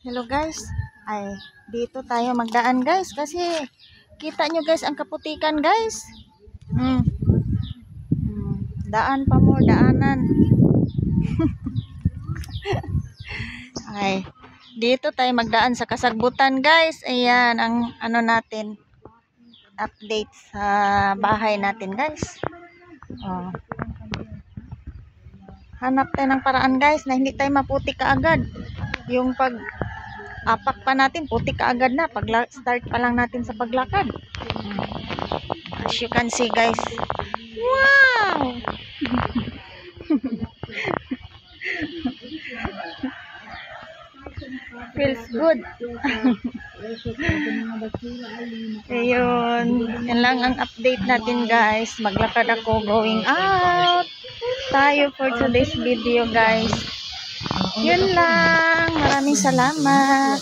Hello guys, ay dito tayo magdaan guys kasi kita nyo guys ang kaputikan guys. Hmm. Daan pa mo, daanan. Ay dito tayo magdaan sa Kasagbutan guys. Ayan ang ano natin, update sa bahay natin guys. Oh. Hanap tayo ng paraan guys na hindi tayo maputik kaagad. Yung pag apak pa natin, putik kaagad na pag start pa lang natin sa paglakad. As you can see guys, wow. Feels good. Ayun, yan lang ang update natin guys. Maglakad ako going out tayo for today's video guys. Yun lang, maraming salamat.